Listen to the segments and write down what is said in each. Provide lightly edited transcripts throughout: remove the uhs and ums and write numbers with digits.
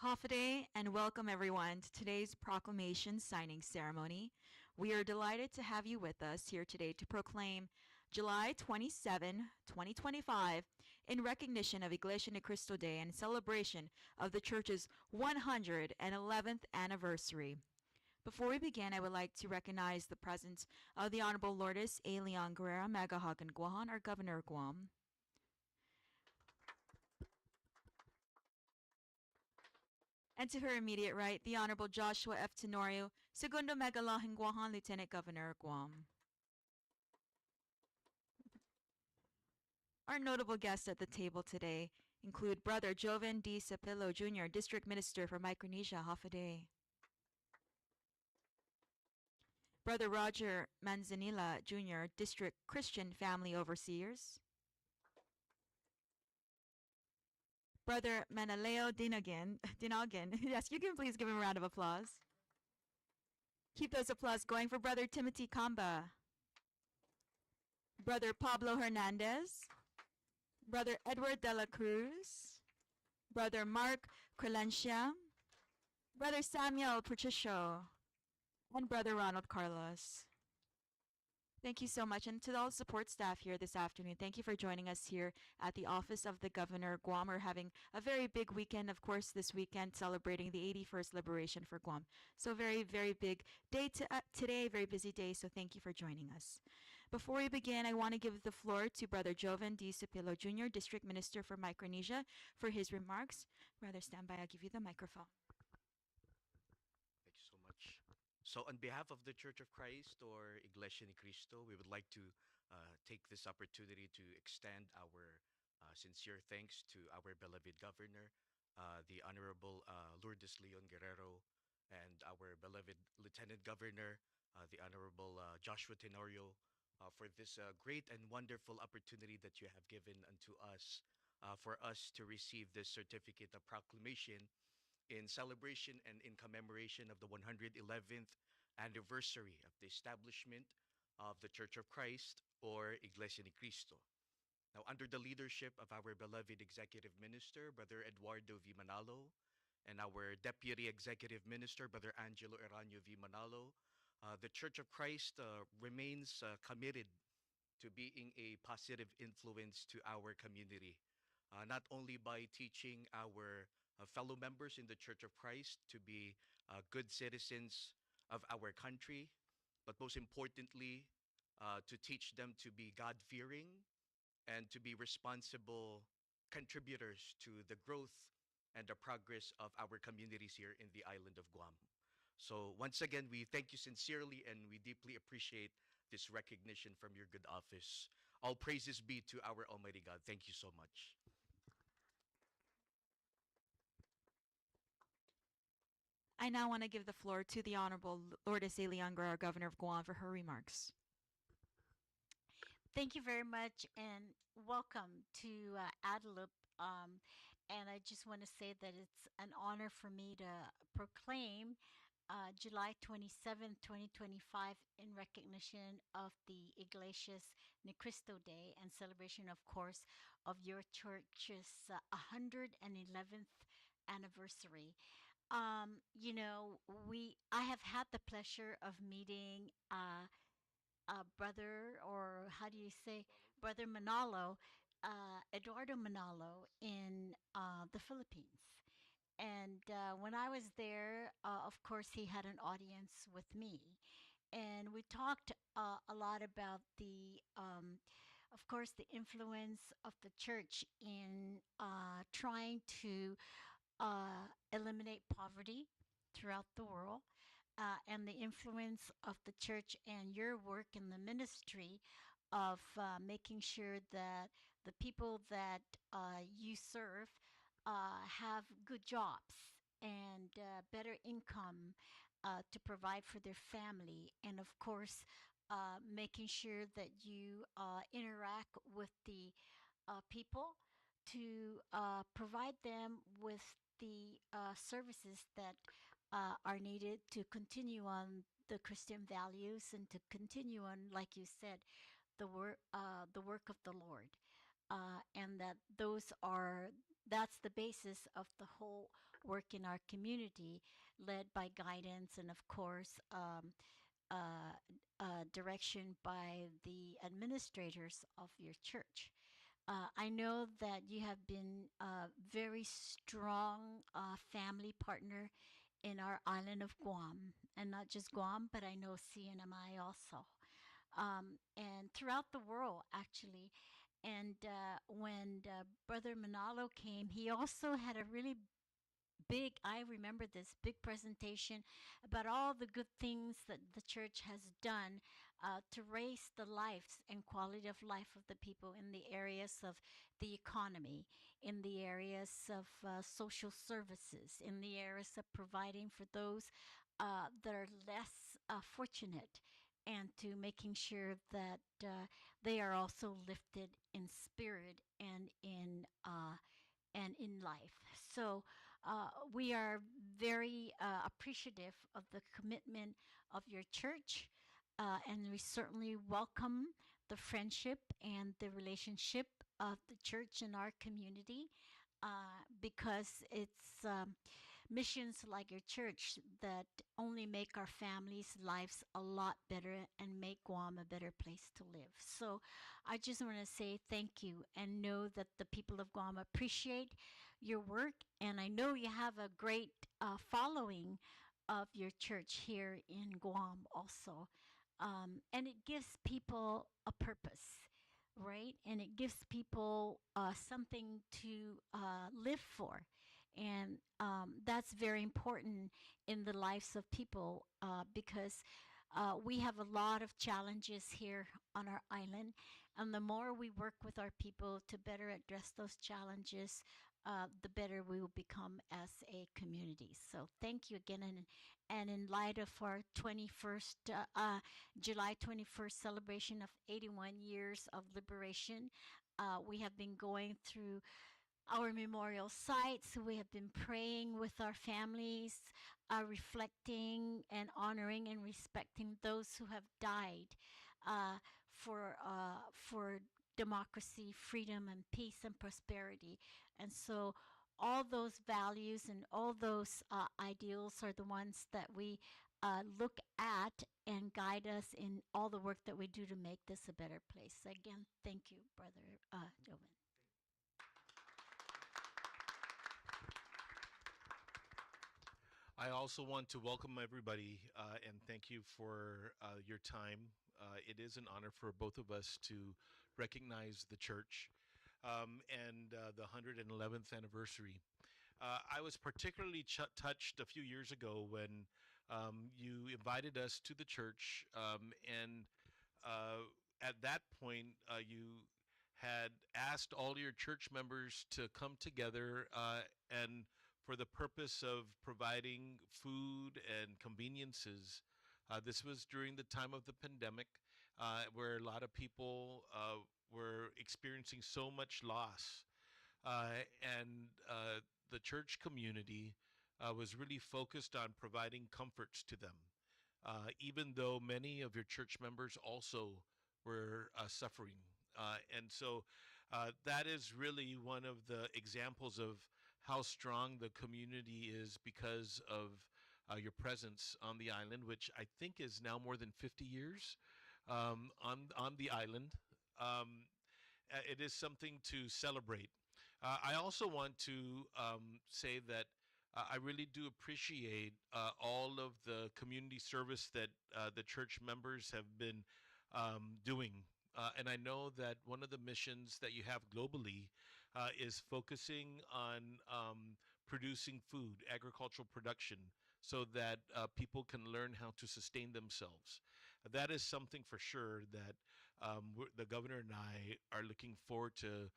Hafaday and welcome everyone to today's proclamation signing ceremony. We are delighted to have you with us here today to proclaim July 27, 2025 in recognition of Iglesia Ni Cristo Day and celebration of the church's 111th anniversary. Before we begin, I would like to recognize the presence of the Honorable Lourdes A. Leon Guerrera Magahagan Guahan, our Governor of Guam. And to her immediate right, the Honorable Joshua F. Tenorio, Segundo Megalahin Guahan, Lieutenant Governor of Guam. Our notable guests at the table today include Brother Joven D. Sapilo Jr., District Minister for Micronesia, Hafaday. Brother Roger Manzanilla Jr., District Christian Family Overseers. Brother Manaleo Dinagan. Yes, you can please give him a round of applause. Keep those applause going for Brother Timothy Kamba. Brother Pablo Hernandez. Brother Edward de la Cruz. Brother Mark Crelentia. Brother Samuel Patricio. And Brother Ronald Carlos. Thank you so much. And to all the support staff here this afternoon, thank you for joining us here at the Office of the Governor. Guam are having a very big weekend, of course, this weekend celebrating the 81st liberation for Guam. So very, very big day today, very busy day, so thank you for joining us. Before we begin, I want to give the floor to Brother Joven D. Sapilo Jr., District Minister for Micronesia, for his remarks. Brother, stand by. I'll give you the microphone. Thank you so much. So, on behalf of the Church of Christ or Iglesia Ni Cristo, we would like to take this opportunity to extend our sincere thanks to our beloved Governor, the Honorable Lourdes Leon Guerrero, and our beloved Lieutenant Governor, the Honorable Joshua Tenorio, for this great and wonderful opportunity that you have given unto us for us to receive this certificate of proclamation in celebration and in commemoration of the 111th anniversary of the establishment of the Church of Christ or Iglesia Ni Cristo. Now, under the leadership of our beloved Executive Minister, Brother Eduardo V. Manalo, and our Deputy Executive Minister, Brother Angelo Eranio V. Manalo, the Church of Christ remains committed to being a positive influence to our community, not only by teaching our fellow members in the Church of Christ to be good citizens of our country, but most importantly, to teach them to be God fearing and to be responsible contributors to the growth and the progress of our communities here in the island of Guam. So, once again, we thank you sincerely and we deeply appreciate this recognition from your good office. All praises be to our Almighty God. Thank you so much. I now want to give the floor to the Honorable Lourdes A. Leon Guerrero, Governor of Guam, for her remarks. Thank you very much and welcome to Adelup. And I just want to say that it's an honor for me to proclaim July 27th, 2025, in recognition of the Iglesias Ni Cristo Day and celebration, of course, of your church's 111th anniversary. I have had the pleasure of meeting brother, or how do you say, Brother Manalo, Eduardo Manalo, in the Philippines. And when I was there, of course, he had an audience with me. And we talked a lot about of course, the influence of the church in trying to eliminate poverty throughout the world, and the influence of the church and your work in the ministry of making sure that the people that you serve have good jobs and better income to provide for their family. And of course, making sure that you interact with the people to provide them with the services that are needed to continue on the Christian values and to continue on, like you said, the work of the Lord, and that's the basis of the whole work in our community, led by guidance and, of course, uh, direction by the administrators of your church. I know that you have been a very strong family partner in our island of Guam, and not just Guam, but I know CNMI also, and throughout the world, actually. And when Brother Manalo came, he also had a really big, I remember this big presentation about all the good things that the church has done to raise the lives and quality of life of the people in the areas of the economy, in the areas of social services, in the areas of providing for those that are less fortunate, and to making sure that they are also lifted in spirit and in life. So we are very appreciative of the commitment of your church, and we certainly welcome the friendship and the relationship of the church in our community, because it's missions like your church that only make our families' lives a lot better and make Guam a better place to live. So I just want to say thank you and know that the people of Guam appreciate your work. And I know you have a great following of your church here in Guam also. And it gives people a purpose, right? And it gives people something to live for. And that's very important in the lives of people, because we have a lot of challenges here on our island. And the more we work with our people to better address those challenges, the better we will become as a community. So thank you again. And in light of our 21st, July 21st celebration of 81 years of liberation, we have been going through our memorial sites. We have been praying with our families, reflecting and honoring and respecting those who have died for democracy, freedom, and peace and prosperity. And so, all those values and all those ideals are the ones that we look at and guide us in all the work that we do to make this a better place. Again, thank you, Brother Jovan. I also want to welcome everybody and thank you for your time. It is an honor for both of us to recognize the church and the 111th anniversary. I was particularly touched a few years ago when you invited us to the church, and at that point, you had asked all your church members to come together and for the purpose of providing food and conveniences. This was during the time of the pandemic, where a lot of people were experiencing so much loss. And the church community was really focused on providing comforts to them, even though many of your church members also were suffering. And so that is really one of the examples of how strong the community is because of your presence on the island, which I think is now more than 50 years on the island. It is something to celebrate. I also want to say that I really do appreciate all of the community service that the church members have been doing. And I know that one of the missions that you have globally is focusing on producing food, agricultural production, so that people can learn how to sustain themselves. That is something for sure that the governor and I are looking forward to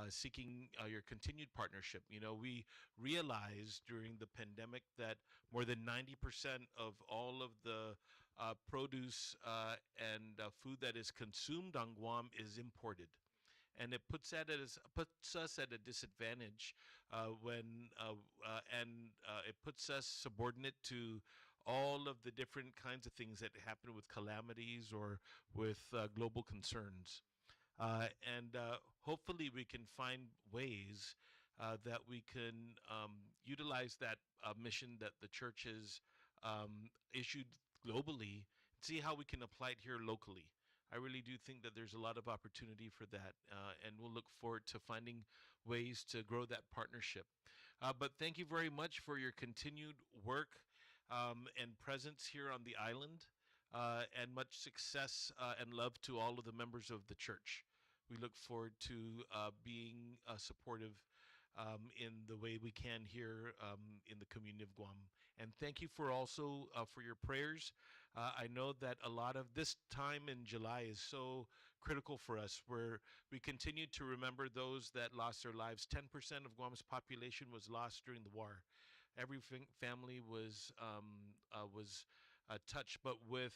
seeking your continued partnership. You know, we realized during the pandemic that more than 90% of all of the produce and food that is consumed on Guam is imported. And it puts us at a disadvantage it puts us subordinate to all of the different kinds of things that happen with calamities or with global concerns. And hopefully we can find ways that we can utilize that mission that the church has issued globally, see how we can apply it here locally. I really do think that there's a lot of opportunity for that, and we'll look forward to finding ways to grow that partnership. But thank you very much for your continued work and presence here on the island, and much success and love to all of the members of the church. We look forward to being supportive in the way we can here in the community of Guam. And thank you for also for your prayers. I know that a lot of this time in July is so critical for us, where we continue to remember those that lost their lives. 10% of Guam's population was lost during the war. Every family was touched, but with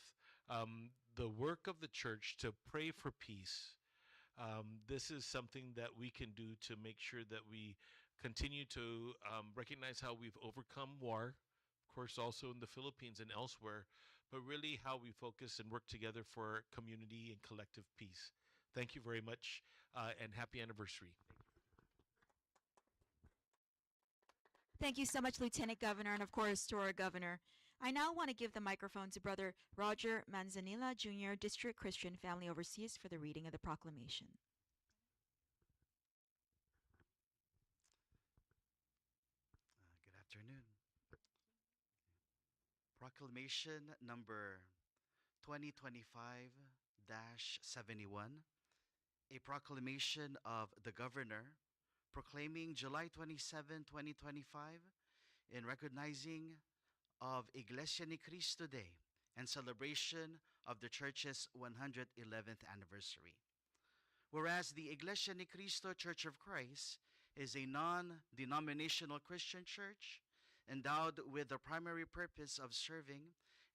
the work of the church to pray for peace, this is something that we can do to make sure that we continue to recognize how we've overcome war, of course, also in the Philippines and elsewhere, but really how we focus and work together for community and collective peace. Thank you very much, and happy anniversary. Thank you so much, Lieutenant Governor, and of course to our Governor. I now want to give the microphone to Brother Roger Manzanilla, Jr., District Christian Family Overseas, for the reading of the proclamation. Good afternoon. Proclamation number 2025 71, a proclamation of the Governor proclaiming July 27, 2025, in recognizing of Iglesia ni Cristo Day and celebration of the Church's 111th anniversary. Whereas the Iglesia ni Cristo Church of Christ is a non-denominational Christian church endowed with the primary purpose of serving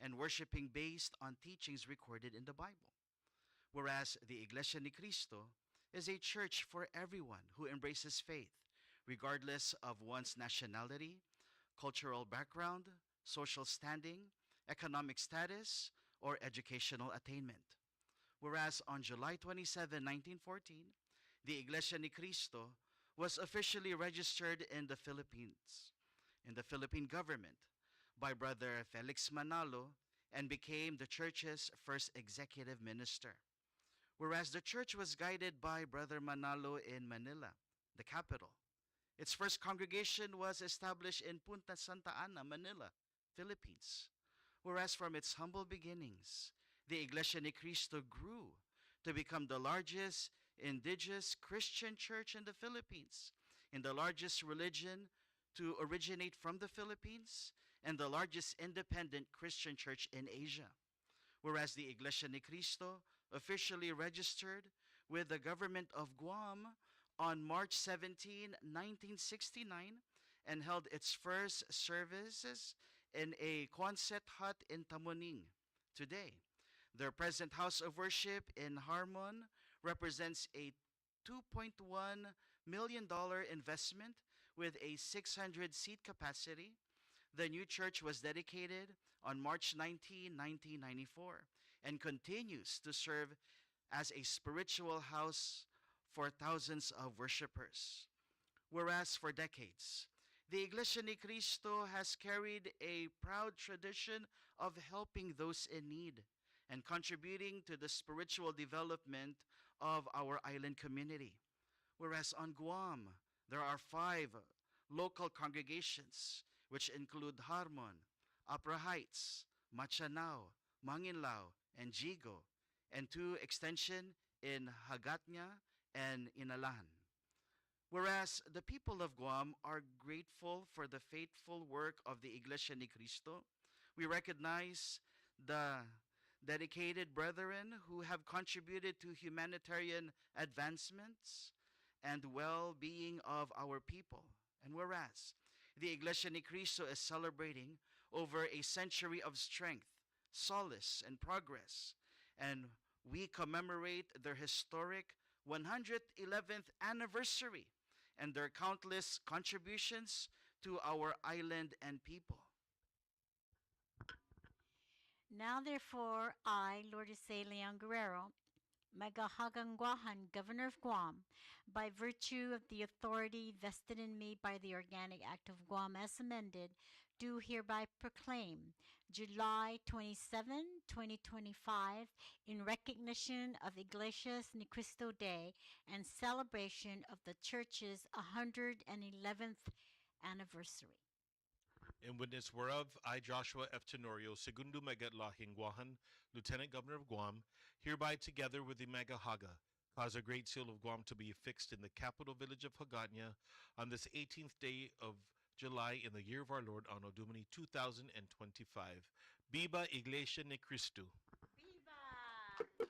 and worshiping based on teachings recorded in the Bible. Whereas the Iglesia ni Cristo is a church for everyone who embraces faith, regardless of one's nationality, cultural background, social standing, economic status, or educational attainment. Whereas on July 27, 1914, the Iglesia ni Cristo was officially registered in the Philippines, in the Philippine government, by Brother Felix Manalo, and became the church's first executive minister. Whereas the church was guided by Brother Manalo in Manila, the capital. Its first congregation was established in Punta Santa Ana, Manila, Philippines. Whereas from its humble beginnings, the Iglesia ni Cristo grew to become the largest indigenous Christian church in the Philippines, and the largest religion to originate from the Philippines, and the largest independent Christian church in Asia. Whereas the Iglesia ni Cristo officially registered with the government of Guam on March 17, 1969, and held its first services in a Quonset hut in Tamuning. Today, their present house of worship in Harmon represents a $2.1 million investment with a 600-seat capacity. The new church was dedicated on March 19, 1994, and continues to serve as a spiritual house for thousands of worshipers. Whereas for decades, the Iglesia ni Cristo has carried a proud tradition of helping those in need and contributing to the spiritual development of our island community. Whereas on Guam, there are 5 local congregations, which include Harmon, Opera Heights, Machanao, Manginlao, and Jigo, and 2 extension in Hagatnya and Inalan. Whereas the people of Guam are grateful for the faithful work of the Iglesia ni Cristo, we recognize the dedicated brethren who have contributed to humanitarian advancements and well-being of our people. And whereas the Iglesia ni Cristo is celebrating over a century of strength, solace, and progress, and we commemorate their historic 111th anniversary and their countless contributions to our island and people. Now, therefore, I, Lourdes Leon Guerrero, Magahagangwahan, Governor of Guam, by virtue of the authority vested in me by the Organic Act of Guam as amended, do hereby proclaim July 27, 2025, in recognition of Iglesias Ni Cristo Day and celebration of the Church's 111th anniversary. In witness whereof, I, Joshua F. Tenorio, Segundo Magatlahing Guahan, Lieutenant Governor of Guam, hereby, together with the Magahaga, cause a great seal of Guam to be affixed in the capital village of Hagåtña on this 18th day of July in the year of our Lord, Anno Domini 2025. Viva Iglesia ni Cristo. Viva!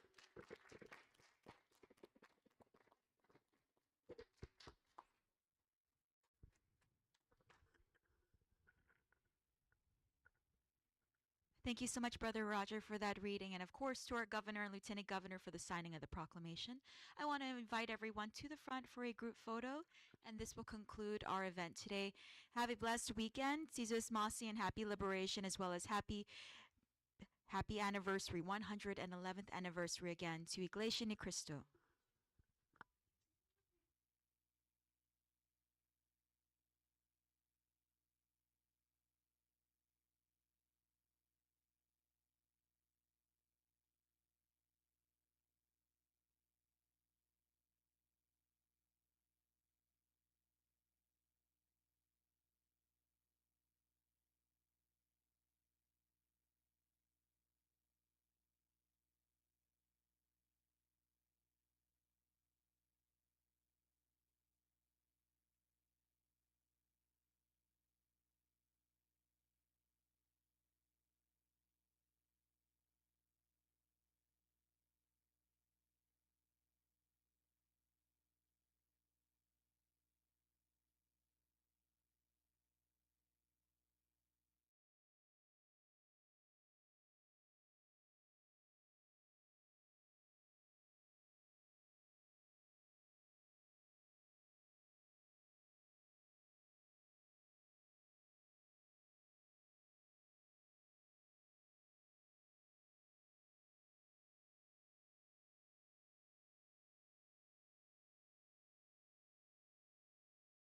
Thank you so much, Brother Roger, for that reading, and of course to our Governor and Lieutenant Governor for the signing of the proclamation. I want to invite everyone to the front for a group photo, and this will conclude our event today. Have a blessed weekend, Jesus Masi, and happy liberation, as well as happy anniversary, 111th anniversary again to Iglesia Ni Cristo.